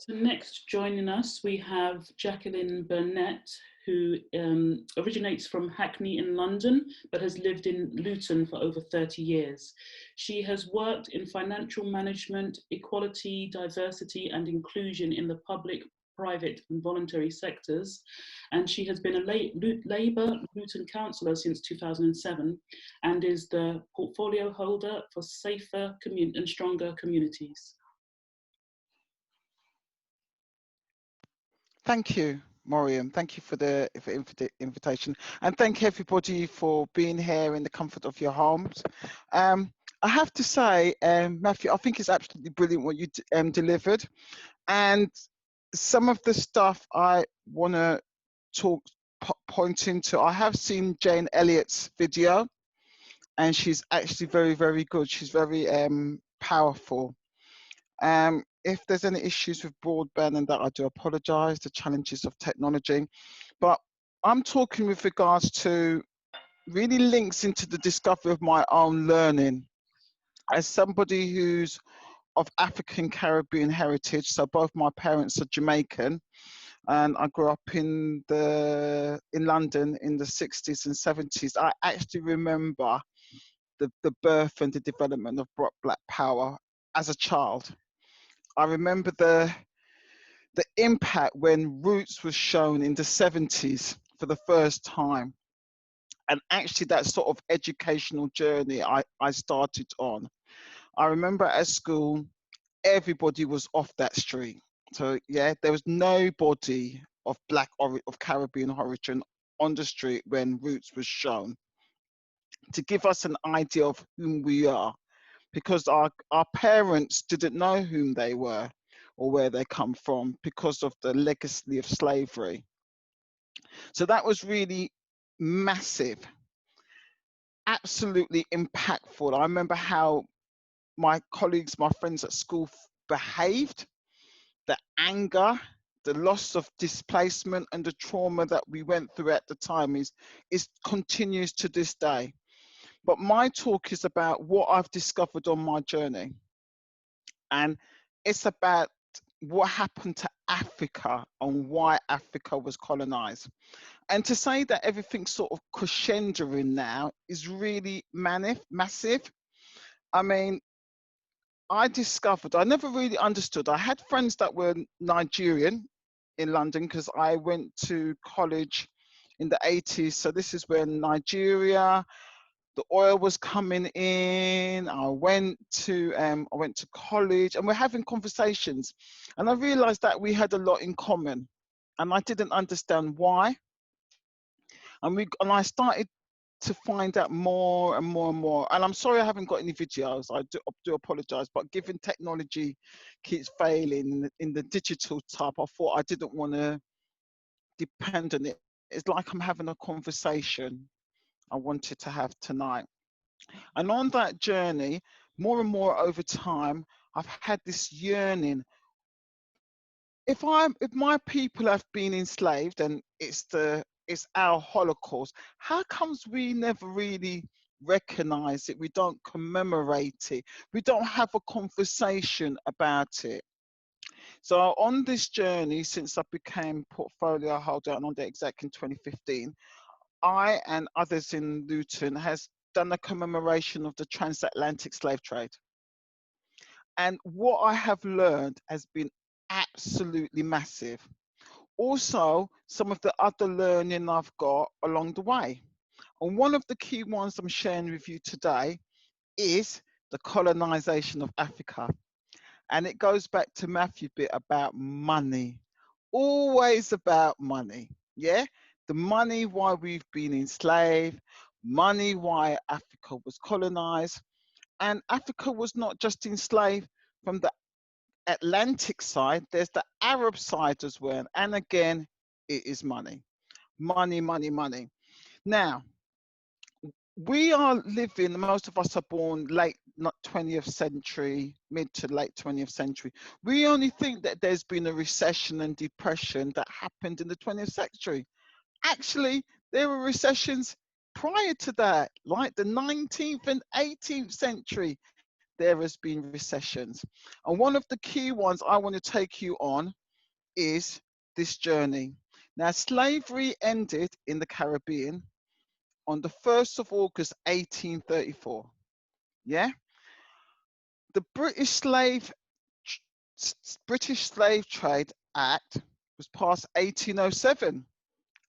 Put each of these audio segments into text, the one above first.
So next joining us, we have Jacqui Burnett, who originates from Hackney in London, but has lived in Luton for over 30 years. She has worked in financial management, equality, diversity and inclusion in the public, private and voluntary sectors. And she has been a Labour Luton Councillor since 2007 and is the portfolio holder for Safer and Stronger Communities. Thank you, Maureen. Thank you for the invitation, and thank everybody for being here in the comfort of your homes. I have to say, Matthew, I think it's absolutely brilliant what you delivered, and some of the stuff I want to point into. I have seen Jane Elliott's video, and she's actually very, very good. She's very powerful. If there's any issues with broadband and that, I do apologise, the challenges of technology. But I'm talking with regards to really links into the discovery of my own learning. As somebody who's of African Caribbean heritage, so both my parents are Jamaican, and I grew up in London in the 60s and 70s. I actually remember the birth and the development of Black Power as a child. I remember the impact when Roots was shown in the 70s for the first time. And actually that sort of educational journey I started on. I remember at school, everybody was off that street. So yeah, there was nobody of of Caribbean origin on the street when Roots was shown, to give us an idea of whom we are, because our parents didn't know whom they were or where they come from because of the legacy of slavery. So that was really massive, absolutely impactful. I remember how my colleagues, my friends at school behaved, the anger, the loss of displacement and the trauma that we went through at the time is continues to this day. But my talk is about what I've discovered on my journey. And it's about what happened to Africa and why Africa was colonized. And to say that everything's sort of crescendoing now is really massive. I mean, I never really understood. I had friends that were Nigerian in London because I went to college in the 80s. So this is when Nigeria, the oil was coming in. I went to college, and we're having conversations, and I realized that we had a lot in common, and I didn't understand why. And I started to find out more and more and more. And I'm sorry I haven't got any videos. I do apologize, but given technology keeps failing in the digital type, I thought I didn't want to depend on it. It's like I'm having a conversation I wanted to have tonight. And on that journey, more and more over time, I've had this yearning. If my people have been enslaved and it's our Holocaust, how comes we never really recognize it? We don't commemorate it. We don't have a conversation about it. So on this journey, since I became portfolio holder and on the exec in 2015, I and others in Luton has done a commemoration of the transatlantic slave trade. And what I have learned has been absolutely massive. Also, some of the other learning I've got along the way. And one of the key ones I'm sharing with you today is the colonization of Africa. And it goes back to Matthew's bit about money. Always about money, yeah? The money why we've been enslaved, money why Africa was colonized. And Africa was not just enslaved from the Atlantic side, there's the Arab side as well. And again, it is money. Money, money, money. Now, we are living, most of us are born late 20th century, mid to late 20th century. We only think that there's been a recession and depression that happened in the 20th century. Actually, there were recessions prior to that, like the 19th and 18th century. there has been recessions. And one of the key ones I want to take you on is this journey. Now, slavery ended in the Caribbean on the 1st of August, 1834. Yeah? The British Slave Trade Act was passed 1807.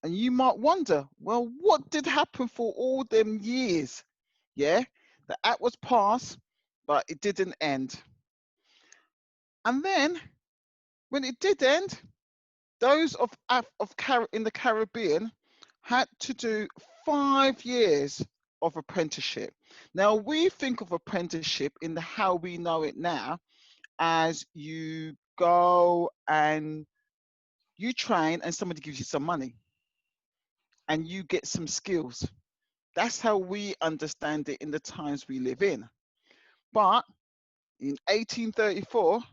And you might wonder, well, what did happen for all them years? Yeah, the act was passed, but it didn't end. And then when it did end, those in the Caribbean had to do 5 years of apprenticeship. Now we think of apprenticeship in how we know it now, as you go and you train and somebody gives you some money and you get some skills. That's how we understand it in the times we live in. But in 1834,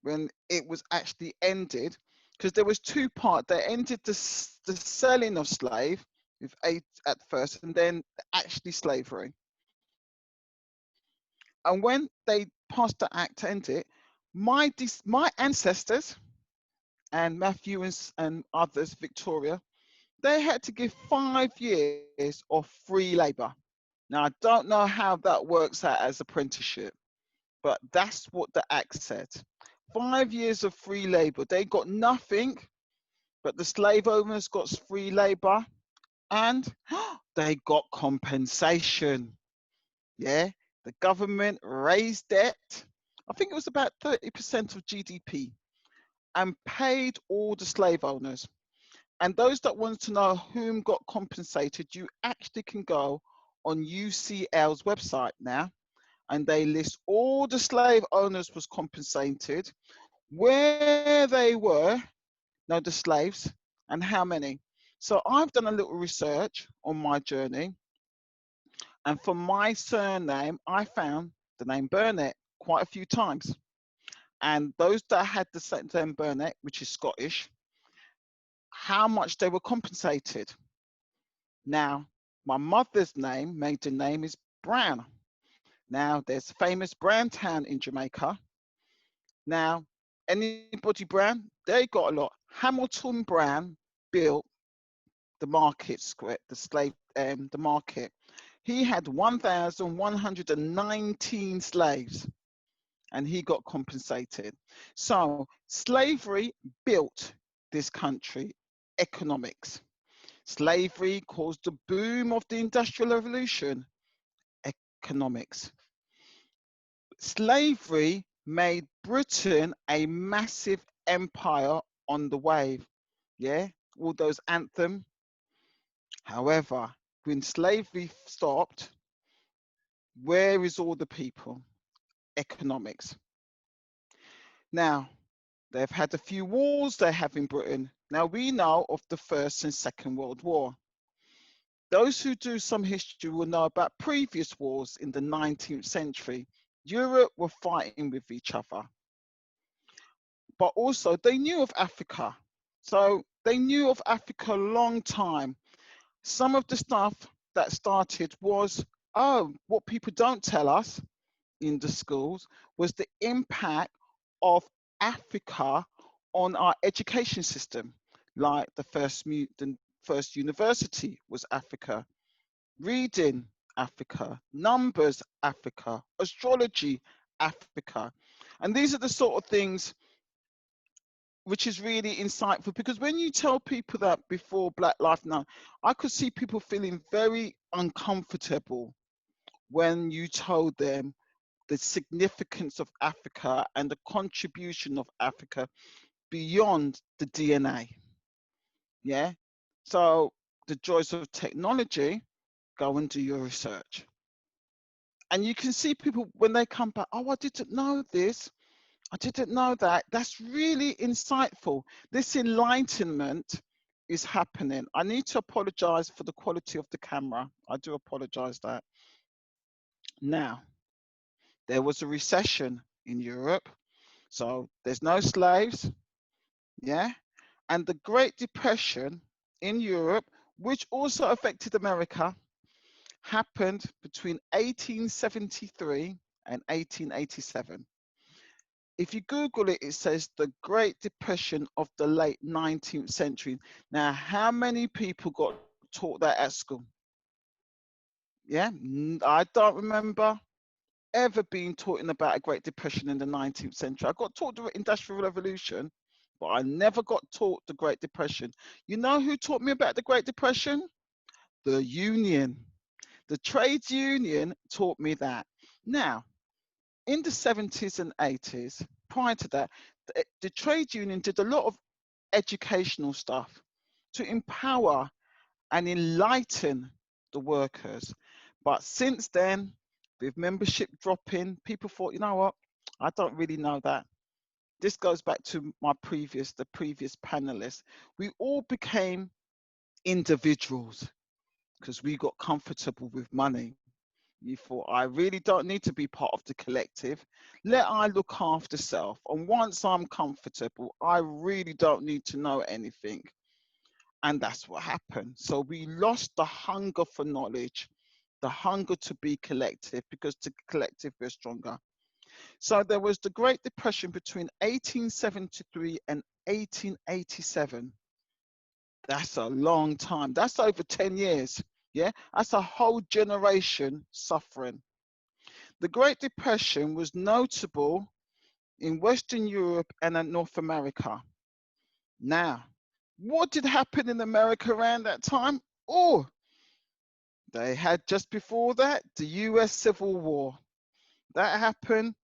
when it was actually ended, because there was two parts. They ended the selling of slave with 8 at first, and then actually slavery. And when they passed the act to end it, my ancestors and Matthew and others, Victoria, they had to give 5 years of free labor. Now, I don't know how that works out as apprenticeship, but that's what the act said. 5 years of free labor. They got nothing, but the slave owners got free labor and they got compensation. Yeah, the government raised debt. I think it was about 30% of GDP and paid all the slave owners. And those that want to know whom got compensated, you actually can go on UCL's website now, and they list all the slave owners was compensated, where they were, no, the slaves, and how many. So I've done a little research on my journey, and for my surname, I found the name Burnett quite a few times. And those that had the surname Burnett, which is Scottish, how much they were compensated. Now, my mother's name, maiden name, is Brown. Now, there's famous Brown Town in Jamaica. Now, anybody Brown, they got a lot. Hamilton Brown built the market square, the market. He had 1,119 slaves, and he got compensated. So slavery built this country economics. Slavery caused the boom of the Industrial Revolution, economics. Slavery made Britain a massive empire on the wave. Yeah, all those anthem. However, when slavery stopped, where is all the people? Economics. Now, they've had a few wars they have in Britain. Now we know of the First and Second World War. Those who do some history will know about previous wars in the 19th century. Europe were fighting with each other. But also they knew of Africa. So they knew of Africa a long time. Some of the stuff that started was, what people don't tell us in the schools was the impact of Africa on our education system. Like the first university was Africa, reading Africa, numbers Africa, astrology Africa. And these are the sort of things which is really insightful, because when you tell people that before Black Lives Matter, I could see people feeling very uncomfortable when you told them the significance of Africa and the contribution of Africa beyond the DNA. Yeah. So the joys of technology, go and do your research. And you can see people when they come back, oh, I didn't know this. I didn't know that. That's really insightful. This enlightenment is happening. I need to apologize for the quality of the camera. I do apologize that. Now, there was a recession in Europe. So there's no slaves. Yeah. And the Great Depression in Europe, which also affected America, happened between 1873 and 1887. If you Google it, it says the Great Depression of the late 19th century. Now, how many people got taught that at school? Yeah, I don't remember ever being taught about a Great Depression in the 19th century. I got taught the Industrial Revolution, but I never got taught the Great Depression. You know who taught me about the Great Depression? The union. The trades union taught me that. Now, in the 70s and 80s, prior to that, the trade union did a lot of educational stuff to empower and enlighten the workers. But since then, with membership dropping, people thought, you know what, I don't really know that. This goes back to the previous panelists. We all became individuals because we got comfortable with money. You thought, I really don't need to be part of the collective. Let I look after self. And once I'm comfortable, I really don't need to know anything. And that's what happened. So we lost the hunger for knowledge, the hunger to be collective, because the collective we're stronger. So there was the Great Depression between 1873 and 1887. That's a long time. That's over 10 years. Yeah, that's a whole generation suffering. The Great Depression was notable in Western Europe and in North America. Now, what did happen in America around that time? Oh, they had just before that the US Civil War. That happened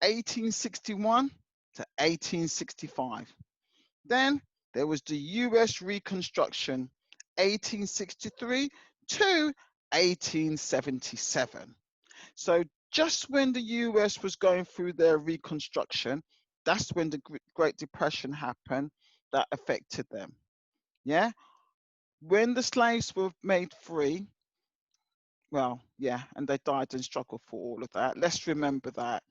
1861 to 1865. Then there was the US Reconstruction, 1863 to 1877. So just when the US was going through their reconstruction, that's when the Great Depression happened that affected them. Yeah. When the slaves were made free, well, yeah, and they died and struggled for all of that. Let's remember that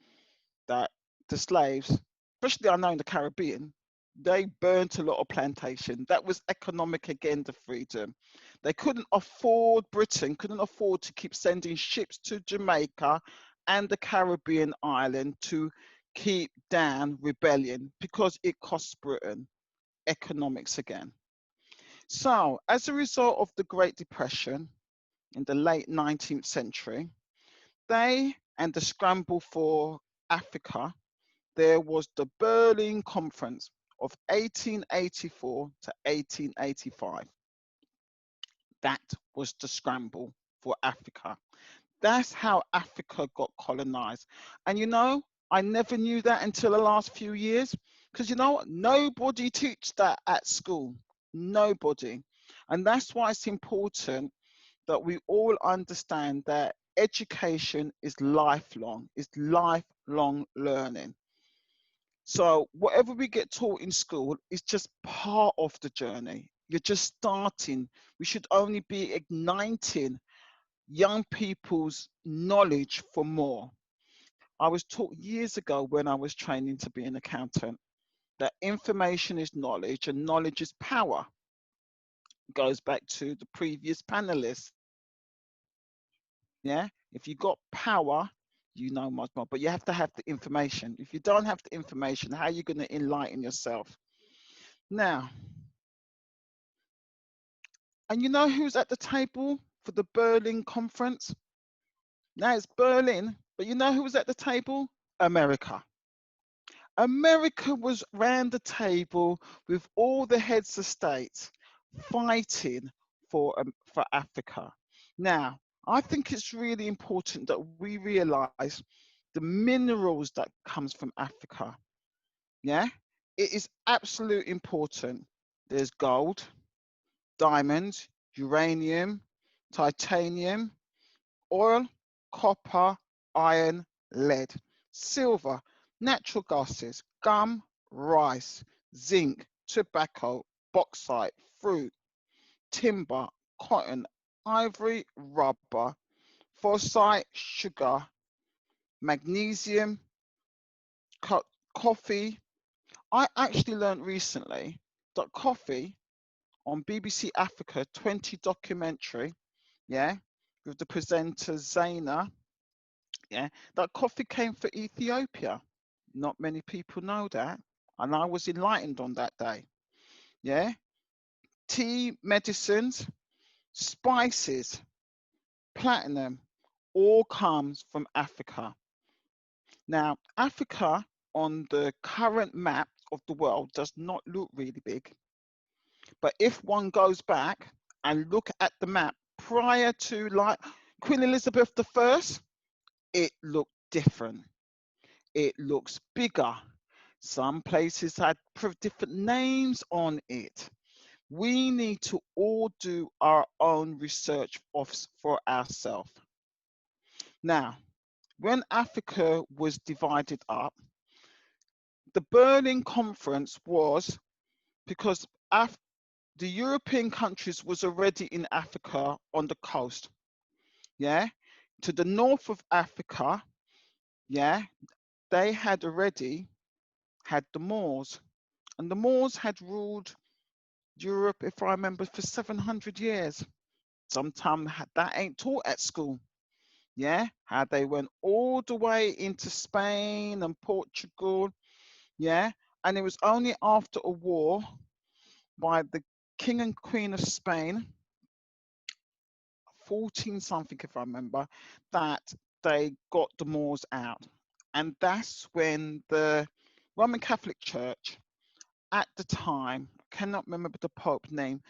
the slaves, especially I know in the Caribbean, they burnt a lot of plantation. That was economic agenda freedom. They couldn't afford, Britain couldn't afford to keep sending ships to Jamaica and the Caribbean island to keep down rebellion because it cost Britain economics again. So as a result of the Great Depression in the late 19th century, they and the scramble for Africa, there was the Berlin Conference of 1884 to 1885. That was the scramble for Africa. That's how Africa got colonized. And you know, I never knew that until the last few years, because you know, nobody teaches that at school. Nobody. And that's why it's important that we all understand that education is lifelong, is lifelong learning. So whatever we get taught in school is just part of the journey. You're just starting. We should only be igniting young people's knowledge for more. I was taught years ago when I was training to be an accountant that information is knowledge and knowledge is power. Goes back to the previous panelists. Yeah, if you got power, you know much more, but you have to have the information. If you don't have the information, how are you going to enlighten yourself? Now, and you know who's at the table for the Berlin conference? Now it's Berlin, but you know who was at the table? America. America was round the table with all the heads of states fighting for Africa. Now, I think it's really important that we realize the minerals that comes from Africa. Yeah, it is absolutely important. There's gold, diamonds, uranium, titanium, oil, copper, iron, lead, silver, natural gases, gum, rice, zinc, tobacco, bauxite, fruit, timber, cotton, ivory, rubber, phosphate, sugar, magnesium, coffee. I actually learned recently that coffee on BBC Africa 20 documentary, yeah, with the presenter Zaina, Yeah, that coffee came from Ethiopia. Not many people know that, and I was enlightened on that day. Yeah, tea, medicines, spices, platinum, all comes from Africa. Now, Africa on the current map of the world does not look really big, but if one goes back and look at the map prior to like Queen Elizabeth I, it looked different. It looks bigger. Some places had different names on it. We need to all do our own research for ourselves. Now, when Africa was divided up, the Berlin Conference was because the European countries was already in Africa on the coast. Yeah, to the north of Africa, yeah, they had already had the Moors, and the Moors had ruled Europe, if I remember, for 700 years. Sometimes that ain't taught at school. Yeah, how they went all the way into Spain and Portugal. Yeah, and it was only after a war by the King and Queen of Spain, 14 something if I remember, that they got the Moors out. And that's when the Roman Catholic Church at the time, I cannot remember the Pope name,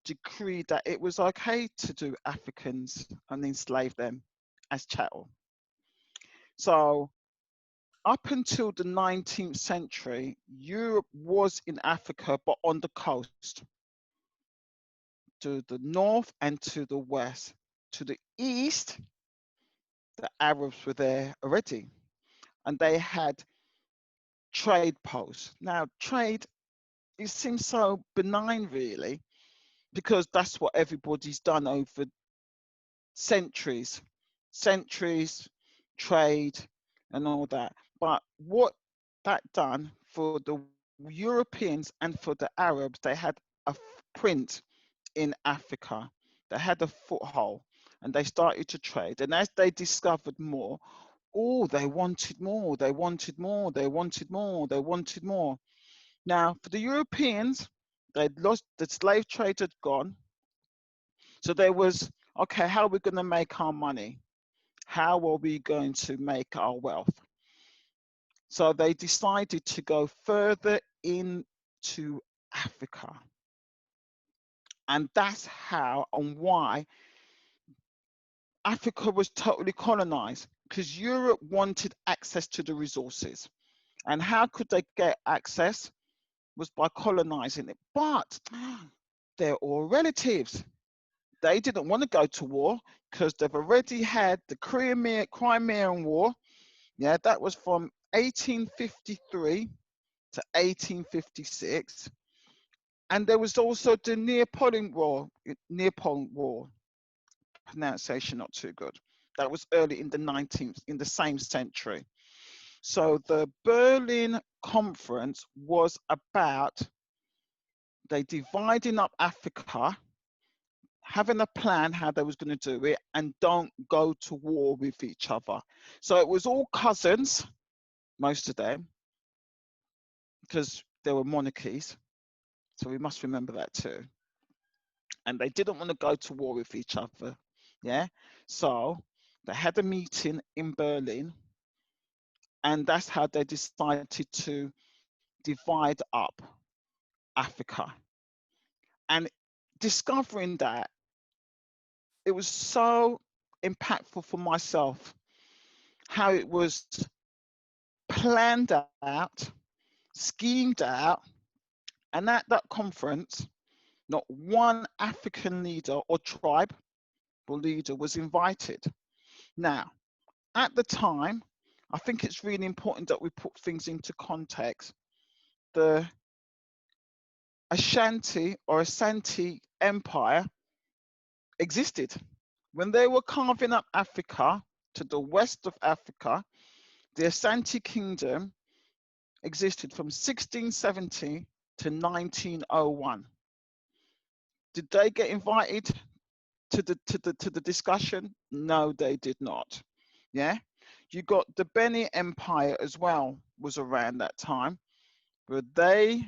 decreed that it was okay to do Africans and enslave them as chattel. So up until the 19th century, Europe was in Africa, but on the coast, to the north and to the west. To the east, the Arabs were there already, and they had trade posts. Now, trade, it seems so benign, really, because that's what everybody's done over centuries, trade, and all that. But what that done for the Europeans and for the Arabs, they had a print in Africa. They had a foothold and they started to trade. And as they discovered more, oh, they wanted more, they wanted more, they wanted more, they wanted more. Now, for the Europeans, they'd lost, the slave trade had gone. So there was, okay, how are we going to make our money? How are we going to make our wealth? So they decided to go further into Africa. And that's how and why Africa was totally colonized, because Europe wanted access to the resources. And how could they get access? Was by colonizing it. But they're all relatives. They didn't want to go to war because they've already had the Crimean War. Yeah, that was from 1853 to 1856. And there was also the Neapolitan War, pronunciation not too good. That was early in the 19th, in the same century. So the Berlin Conference was about they dividing up Africa, having a plan how they was going to do it, and don't go to war with each other. So it was all cousins, most of them, because there were monarchies. So we must remember that too. And they didn't want to go to war with each other. Yeah. So they had a meeting in Berlin, and that's how they decided to divide up Africa. And discovering that, it was so impactful for myself how it was planned out, schemed out, and at that conference, not one African leader or tribe or leader was invited. Now, at the time, I think it's really important that we put things into context. The Ashanti or Asante Empire existed. When they were carving up Africa to the west of Africa, the Asante Kingdom existed from 1670 to 1901. Did they get invited to the discussion? No, they did not. Yeah. You got the Benin Empire as well, was around that time. Were they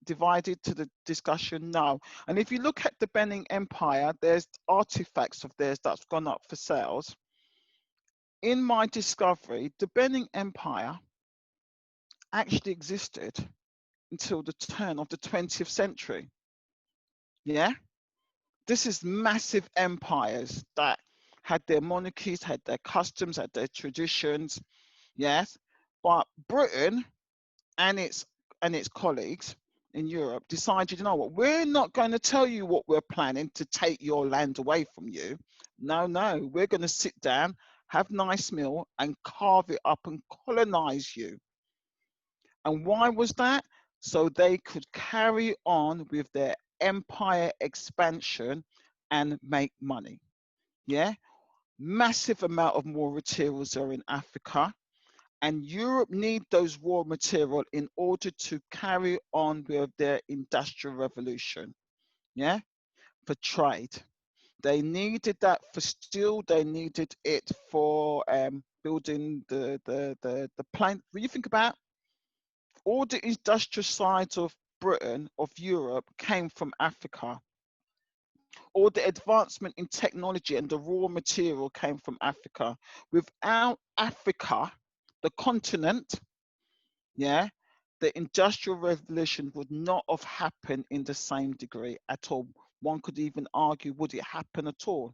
divided to the discussion? No. And if you look at the Benin Empire, there's artifacts of theirs that's gone up for sales. In my discovery, the Benin Empire actually existed until the turn of the 20th century. Yeah? This is massive empires that had their monarchies, had their customs, had their traditions. Yes? But Britain and its colleagues in Europe decided, you know what, we're not going to tell you what we're planning to take your land away from you. No, we're going to sit down, have nice meal and carve it up and colonize you. And why was that? So they could carry on with their empire expansion and make money. Yeah, massive amount of raw materials are in Africa, and Europe need those raw material in order to carry on with their industrial revolution. Yeah, for trade. They needed that for steel. They needed it for building the plane. When you think about all the industrial sides of Britain, of Europe, came from Africa. All the advancement in technology and the raw material came from Africa. Without Africa, the continent, yeah, the industrial revolution would not have happened in the same degree at all. One could even argue, would it happen at all?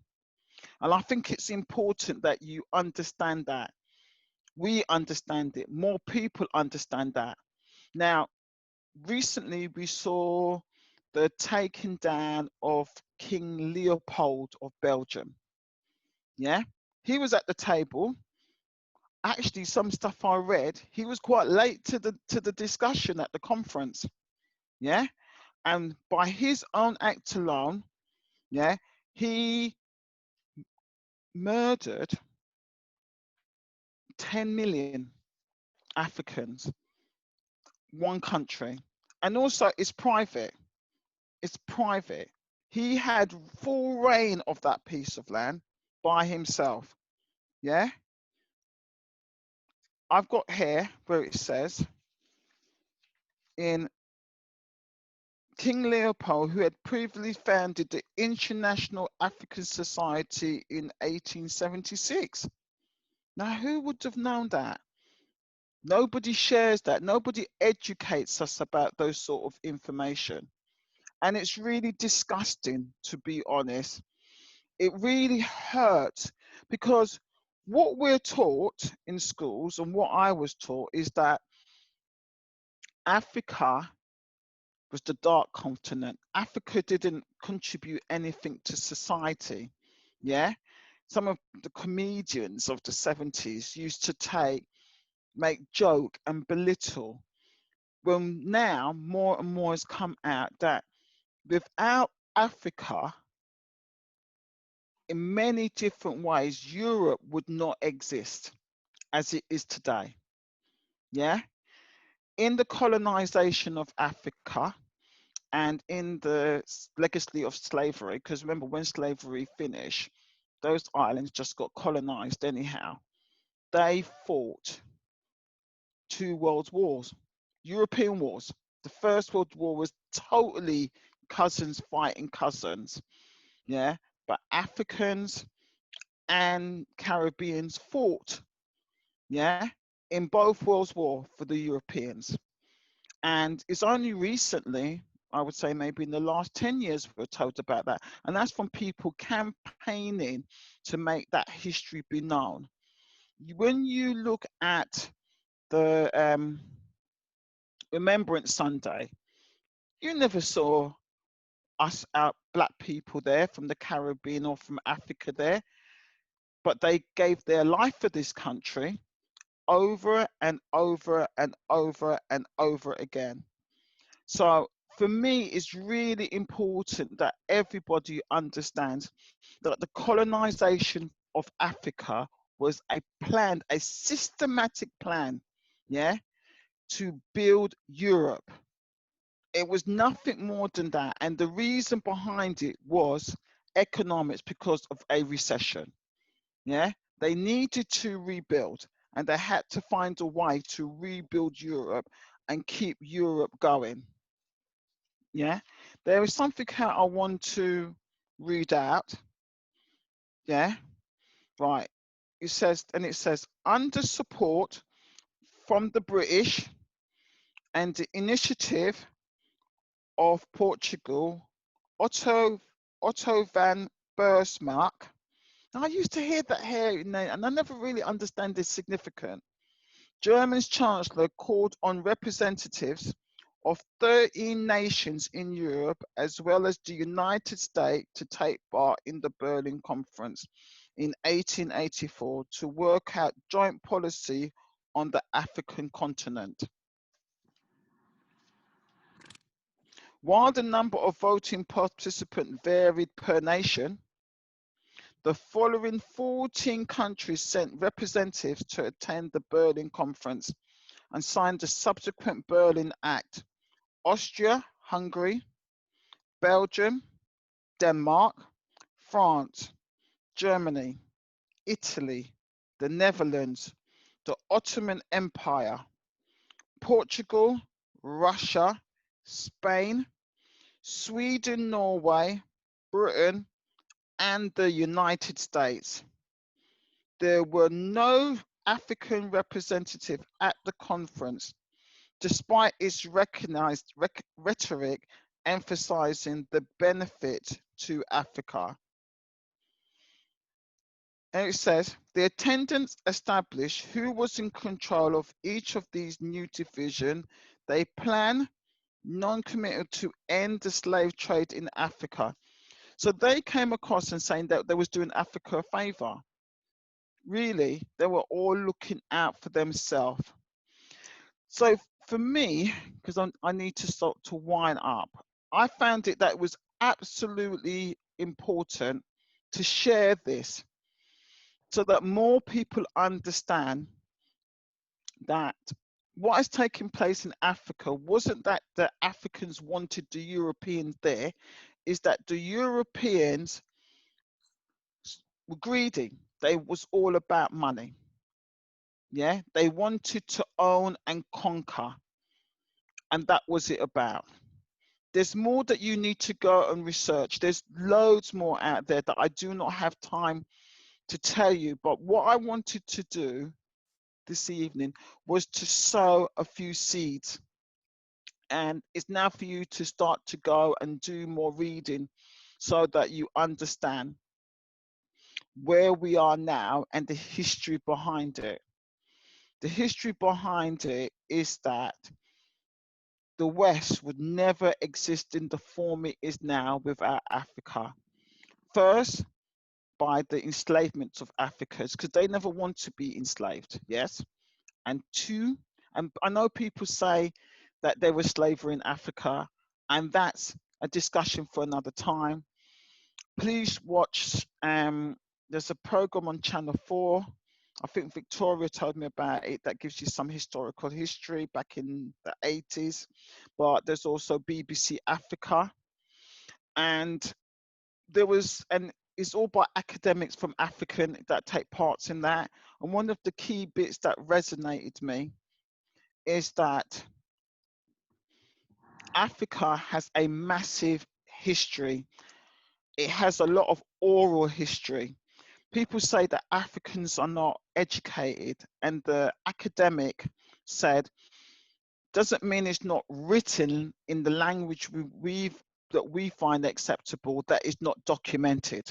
And I think it's important that you understand that. We understand it. More people understand that. Now, recently we saw the taking down of King Leopold of Belgium. Yeah, he was at the table. Actually, some stuff I read, he was quite late to the discussion at the conference. Yeah, and by his own act alone, yeah, he murdered 10 million Africans, one country, and also it's private. It's private. He had full reign of that piece of land by himself. Yeah. I've got here where it says in King Leopold, who had previously founded the International African Society in 1876. Now, who would have known that? Nobody shares that. Nobody educates us about those sort of information. And it's really disgusting, to be honest. It really hurts because what we're taught in schools and what I was taught is that Africa was the dark continent. Africa didn't contribute anything to society. Yeah. Some of the comedians of the 70s used to make joke and belittle. Well, now more and more has come out that without Africa, in many different ways, Europe would not exist as it is today. Yeah. In the colonization of Africa and in the legacy of slavery, because remember when slavery finished, those islands just got colonized anyhow. They fought 2 world wars, European wars. The First World War was totally cousins fighting cousins. Yeah. But Africans and Caribbeans fought, yeah, in both World Wars for the Europeans. And it's only recently, I would say maybe in the last 10 years, we're told about that. And that's from people campaigning to make that history be known. When you look at the Remembrance Sunday, you never saw us black people there from the Caribbean or from Africa there, but they gave their life for this country over and over and over and over again. So for me, it's really important that everybody understands that the colonization of Africa was a plan, a systematic plan, yeah, to build Europe. It was nothing more than that. And the reason behind it was economics because of a recession. Yeah, they needed to rebuild. and they had to find a way to rebuild Europe and keep Europe going. Yeah, there is something here I want to read out. Yeah, right. It says, under support from the British and the initiative of Portugal, Otto van Bismarck. I used to hear that here, and I never really understand its significance. German's Chancellor called on representatives of 13 nations in Europe, as well as the United States, to take part in the Berlin Conference in 1884 to work out joint policy on the African continent. While the number of voting participants varied per nation, the following 14 countries sent representatives to attend the Berlin Conference and signed the subsequent Berlin Act: Austria, Hungary, Belgium, Denmark, France, Germany, Italy, the Netherlands, the Ottoman Empire, Portugal, Russia, Spain, Sweden, Norway, Britain, and the United States. There were no African representatives at the conference, despite its recognized rhetoric emphasizing the benefit to Africa. And it says, the attendants established who was in control of each of these new divisions. They plan non-committal to end the slave trade in Africa. So they came across and saying that they was doing Africa a favor. Really, they were all looking out for themselves. So for me, because I need to start to wind up, I found it that it was absolutely important to share this so that more people understand that what has taken place in Africa wasn't that the Africans wanted the Europeans there, is that the Europeans were greedy. They was all about money. Yeah, they wanted to own and conquer, and that was it about. There's more that you need to go and research. There's loads more out there that I do not have time to tell you, but what I wanted to do this evening was to sow a few seeds, and it's now for you to start to go and do more reading so that you understand where we are now and the history behind it. The history behind it is that the West would never exist in the form it is now without Africa. First, by the enslavement of Africans, because they never want to be enslaved, yes? And two, and I know people say that there was slavery in Africa, and that's a discussion for another time. Please watch, there's a program on Channel 4, I think Victoria told me about it, that gives you some historical history back in the 80s, but there's also BBC Africa, and there was, and it's all by academics from African that take parts in that. And one of the key bits that resonated me is that Africa has a massive history. It has a lot of oral history. People say that Africans are not educated, and the academic said, doesn't mean it's not written in the language that we find acceptable, that is not documented.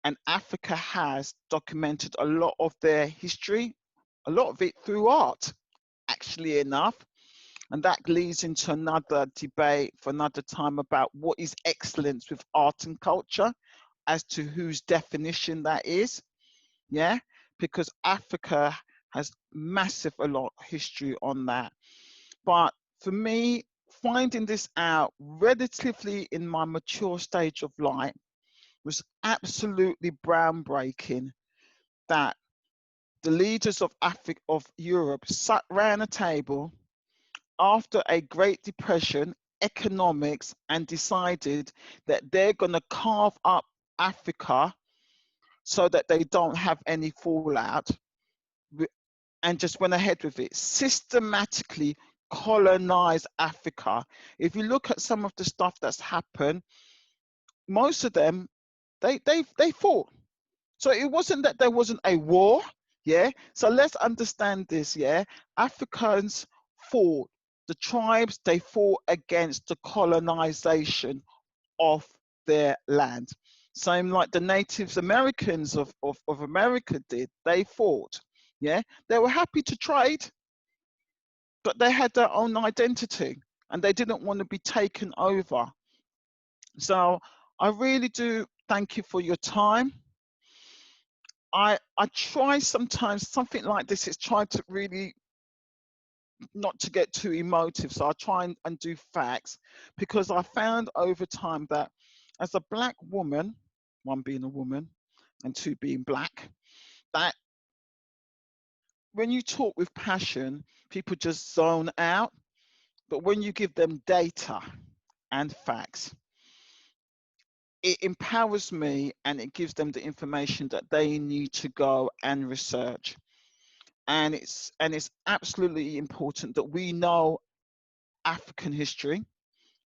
And Africa has documented a lot of their history, a lot of it through art, actually enough. And that leads into another debate for another time about what is excellence with art and culture, as to whose definition that is. Yeah, because Africa has a lot of history on that. But for me, finding this out relatively in my mature stage of life was absolutely groundbreaking, that the leaders of Africa, of Europe, sat round a table after a Great Depression, economics, and decided that they're going to carve up Africa so that they don't have any fallout. and just went ahead with it, systematically colonized Africa. If you look at some of the stuff that's happened, most of them, they fought. So it wasn't that there wasn't a war, yeah? So let's understand this, yeah? Africans fought, the tribes, they fought against the colonization of their land. Same like the Native Americans of America did, they fought, yeah? They were happy to trade, but they had their own identity and they didn't want to be taken over. So I really do thank you for your time. I try sometimes, something like this is trying to really not to get too emotive. So I try and do facts, because I found over time that as a black woman, one being a woman and two being black, that when you talk with passion, people just zone out. But when you give them data and facts, it empowers me and it gives them the information that they need to go and research. And it's absolutely important that we know African history.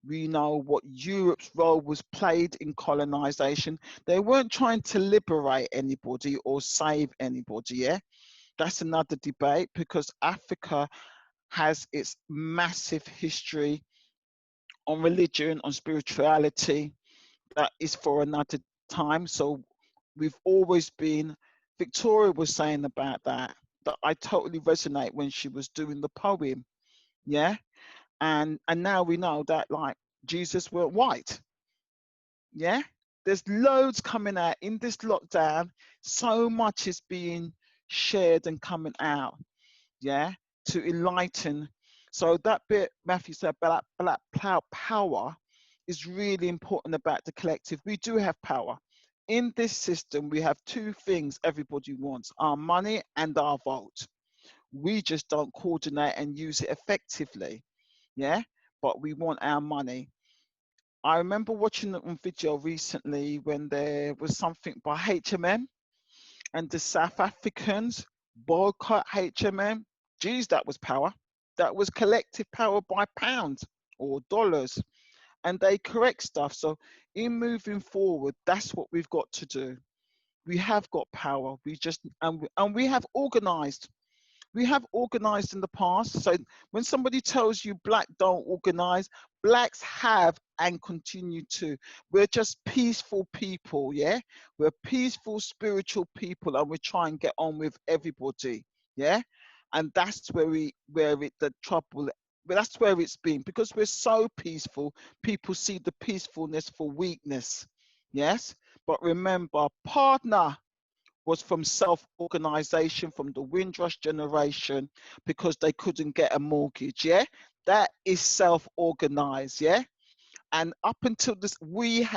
We know what Europe's role was played in colonization. They weren't trying to liberate anybody or save anybody, yeah? That's another debate, because Africa has its massive history on religion, on spirituality, that is for another time. So we've always been, Victoria was saying about that I totally resonate when she was doing the poem, yeah? And now we know that, like, Jesus were white, yeah? There's loads coming out in this lockdown. So much is being shared and coming out, yeah, to enlighten. So that bit Matthew said about black power is really important about the collective. We do have power. In this system, we have two things everybody wants: our money and our vote. We just don't coordinate and use it effectively, yeah? But we want our money. I remember watching a video recently when there was something by HMM and the South Africans boycott HMM. Geez, that was power. That was collective power by pounds or dollars. And they correct stuff. So in moving forward, that's what we've got to do. We have got power. We just, and we have organized. We have organized in the past. So when somebody tells you black don't organize, blacks have and continue to. We're just peaceful people, yeah? We're peaceful, spiritual people, and we try and get on with everybody, yeah? And that's the trouble, but that's where it's been, because we're so peaceful. People see the peacefulness for weakness, yes? But remember, partner was from self-organization, from the Windrush generation, because they couldn't get a mortgage, yeah? That is self-organized, yeah? And up until this, we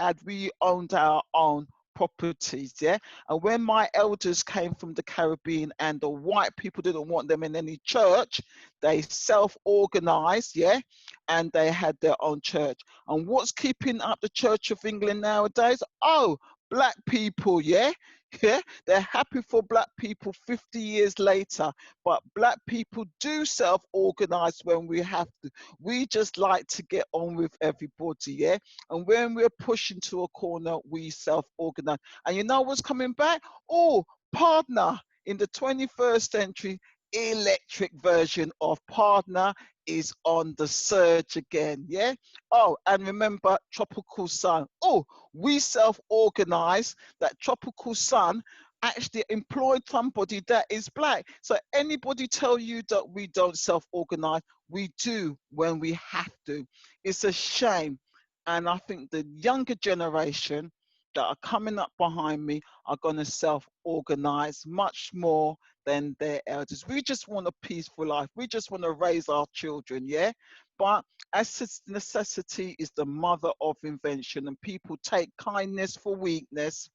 owned our own properties, yeah? And when my elders came from the Caribbean and the white people didn't want them in any church, they self-organized, yeah? And they had their own church. And what's keeping up the Church of England nowadays? Oh, black people, yeah? Yeah, they're happy for black people 50 years later, but black people do self-organize when we have to. We just like to get on with everybody, yeah? And when we're pushed into a corner, we self-organize. And you know what's coming back? Oh, partner, in the 21st century, electric version of partner is on the surge again, yeah? Oh, and remember tropical sun. Oh, we self-organize. That tropical sun actually employed somebody that is black. So anybody tell you that we don't self-organize, we do when we have to. It's a shame. And I think the younger generation that are coming up behind me are going to self-organize much more than their elders. We just want a peaceful life. We just want to raise our children, yeah? But as necessity is the mother of invention, and people take kindness for weakness,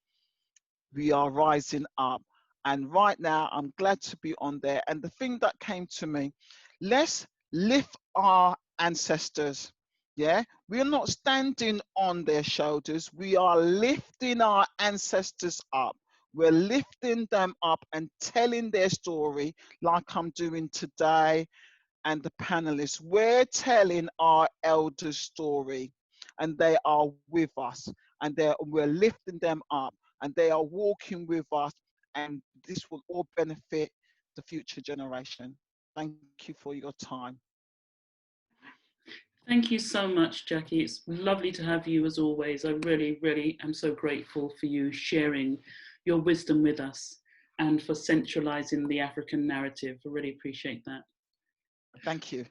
we are rising up. And right now, I'm glad to be on there. And the thing that came to me, let's lift our ancestors. Yeah, we are not standing on their shoulders. We are lifting our ancestors up. We're lifting them up and telling their story like I'm doing today, and the panelists. We're telling our elders' story, and they are with us, and we're lifting them up, and they are walking with us, and this will all benefit the future generation. Thank you for your time. Thank you so much, Jacqui. It's lovely to have you as always. I really, really am so grateful for you sharing your wisdom with us and for centralizing the African narrative. I really appreciate that. Thank you.